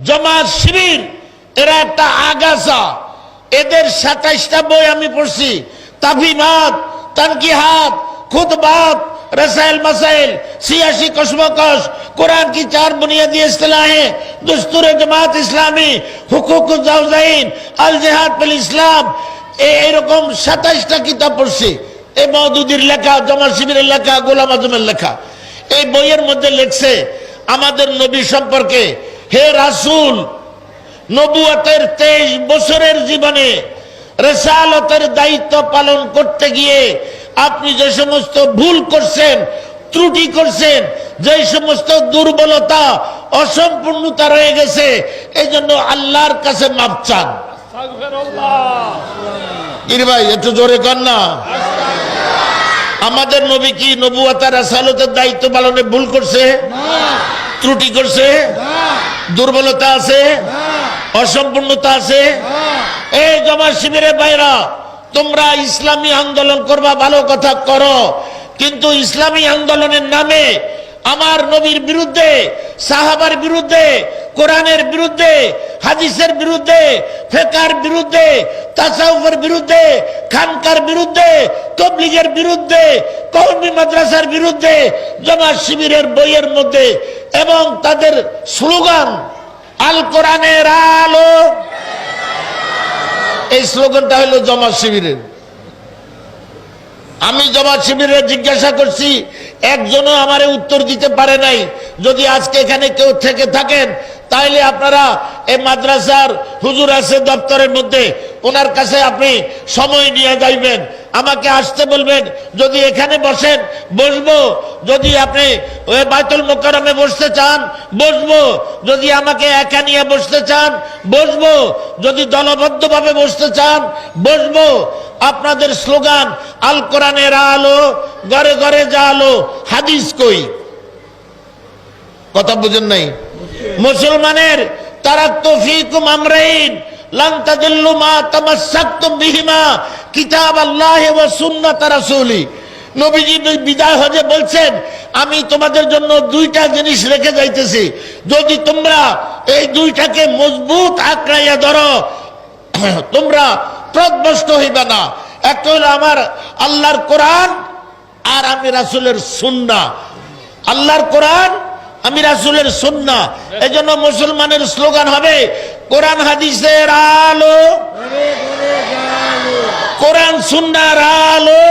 জামাত শিবির এরা একটা আগাছা। এদের 27টা বই আমি পড়ছি, তাফহিমাত, তানকিহাত, খুতবাত, रसाइल मसाइल, सियासी कशमकश, कुरान की 4 बुनियादी इस्तिलाहें, दस्तूर जमात इस्लामी, हुकूक ज़ौजाइन, अल जिहाद बिल इस्लाम, এরকম 27টা কিতাব পড়ছি। এই মওদুদির লেখা, জামাত শিবিরের লেখা, গোলাম আজমের লেখা। এই বইয়ের মধ্যে লেখছে আমাদের নবী সম্পর্কে, হে রাসূল, নবুয়তের 23 বছরের জীবনে রিসালাতের দায়িত্ব পালন করতে গিয়ে আপনি যে সমস্ত ভুল করছেন, ত্রুটি করছেন, যে সমস্ত দুর্বলতা, অসম্পূর্ণতা রয়ে গেছে, এই জন্য আল্লাহর কাছে মাপ চান। ভাই একটু জোরে কর না। আমাদের নবী কি নবুয়তের রিসালাতের দায়িত্ব পালনে ভুল করছে? ত্রুটি করছে? দুর্বলতা আছে? অসম্পূর্ণতা আছে? এই জামাত শিবিরের ভাইরা, তোমরা ইসলামী আন্দোলন করবা, ভালো কথা করো, কিন্তু ইসলামী আন্দোলনের নামে আমার নবীর বিরুদ্ধে, সাহাবার বিরুদ্ধে, কোরআনের বিরুদ্ধে, হাদিসের বিরুদ্ধে, ফিকহের বিরুদ্ধে, তাসাউফের বিরুদ্ধে, খানকার বিরুদ্ধে, তাবলীগের বিরুদ্ধে, কওমি মাদ্রাসার বিরুদ্ধে, জামাত শিবিরের বইয়ের মধ্যে এবং তাদের স্লোগান আল কোরআনের আলো, এই স্লোগানটা হলো জামাত শিবিরের। আমি জামাত শিবিরের জিজ্ঞাসা করছি, একজনও আমারে উত্তর দিতে পারে নাই। যদি আজকে এখানে কেউ থেকে থাকেন, তাইলে আপনারা এই মাদ্রাসার হুজুর আছে দপ্তরের মধ্যে, ওনার কাছে আপনি সময় নিয়ে যাইবেন, আমাকে আসতে বলবেন। যদি এখানে বসেন বসবো, যদি আপনি ওই বাইতুল মুকাররমে বসতে চান বসবো, যদি আমাকে একা নিয়ে বসতে চান বসবো, যদি দলবদ্ধভাবে বসতে চান বসবো। আপনাদের স্লোগান আল কোরআনের আলো, ঘরে ঘরে জালো, হাদিস কই? কথা বুঝেন নাই? মুসলমানের তারাক্তু ফীকুম আমরাইন লান তাদিল্লু মা তামাসসাকতুম বিহিমা কিতাবাল্লাহি ওয়া সুন্নাত রাসূলি। নবীজি বিদায় হজে বলছেন, আমি তোমাদের জন্য 2টা জিনিস রেখে যাইতেছি, যদি তোমরা এই 2টাকে মজবুত আঁকড়াইয়া ধরো তোমরা পথভ্রষ্ট হইবে না। একটা হলো আমার আল্লাহর কোরআন, আর আমি রাসূলের সুন্নাহ। আল্লাহর কোরআন, আমি রাসূলের সুন্নাহ। এজন্য মুসলমানের স্লোগান হবে কোরআন হাদিসের আলো, কোরআন সুন্নাহর আলো।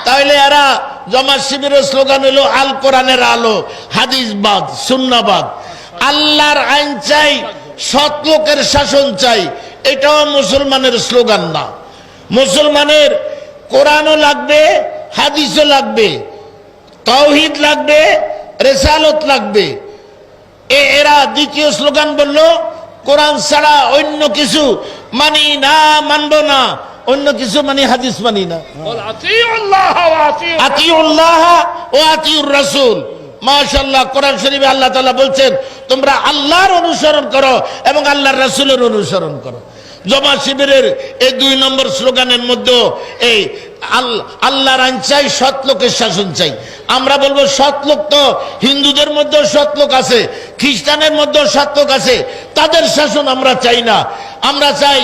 তাহলে এরা জামাত শিবিরের স্লোগান হলো আল কোরআনের আলো, হাদিস বাদ, সুন্নাহবাদ। আল্লাহর আইন চাই, সৎ লোকের শাসন চাই, এটাও মুসলমানের স্লোগান না। মুসলমানের কোরআনও লাগবে, হাদিসও লাগবে, তাওহীদ লাগবে, রিসালাত লাগবে। এরা দ্বিতীয় স্লোগান বলল কোরআন ছাড়া অন্য কিছু মানি না, মানব না, অন্য কিছু মানি, হাদিস মানি না। আতিউল্লাহ ওয়া আতিউর রাসূল। মাশাআল্লাহ, কোরআন শরীফে আল্লাহ তাআলা বলছেন তোমরা আল্লাহর অনুসরণ করো এবং আল্লাহর রাসূলের অনুসরণ করো। জামাত শিবিরের এই 2 নম্বর স্লোগানের মধ্যে এই আল্লাহর আইন চাই, সৎ লোকের শাসন চাই। আমরা বলবো সৎ লোক তো হিন্দুদের মধ্যেও সৎ লোক আছে, খ্রিস্টানের মধ্যেও সৎ লোক আছে, তাদের শাসন আমরা চাই না। আমরা চাই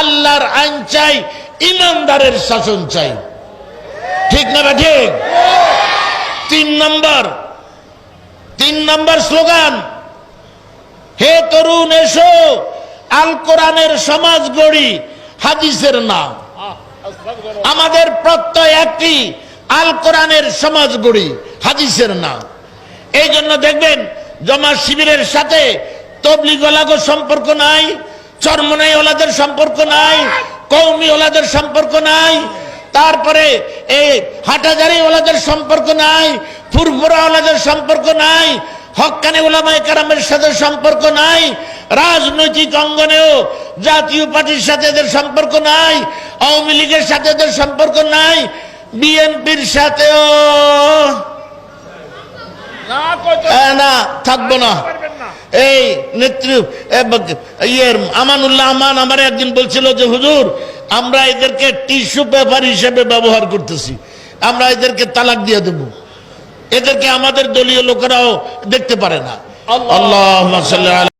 আল্লাহর আইন চাই, ইমানদারের শাসন চাই। ঠিক না বা ঠিক? 3 নম্বর স্লোগান, হে তরুণ এসো আল কোরআনের সমাজ গড়ি, হাদিসের না। আমাদের প্রত্যয় একটি, আল কোরআনের সমাজ গড়ি, হাদিসের না। এই জন্য দেখবেন জামাত শিবিরের সাথে তাবলীগ ওয়ালাদের সম্পর্ক নাই, চরমনাই ওয়ালাদের সম্পর্ক নাই, কওমি ওয়ালাদের সম্পর্ক নাই, তারপরে এই হাটাজারি ওয়ালাদের সম্পর্ক নাই, ফুরফুরা ওয়ালাদের সম্পর্ক নাই, হক্কানি উলামায়ে কেরামের সাথে সম্পর্ক নাই, রাজনৈতিক অঙ্গনেও জাতীয় পার্টির সাথে এদের সম্পর্ক নাই, আওয়ামী লীগের সাথে এদের সম্পর্ক নাই, বিএনপির সাথেও না, থাকবো না। এই নেত্রী আমানুল্লাহ আমান আমার একদিন বলছিল যে হুজুর, আমরা এদেরকে টিস্যু পেপার হিসেবে ব্যবহার করতেছি, আমরা এদেরকে তালাক দিয়ে দেব, এদেরকে আমাদের দলীয় লোকেরাও দেখতে পারে না। আল্লাহুম্মা সাল্লি আলা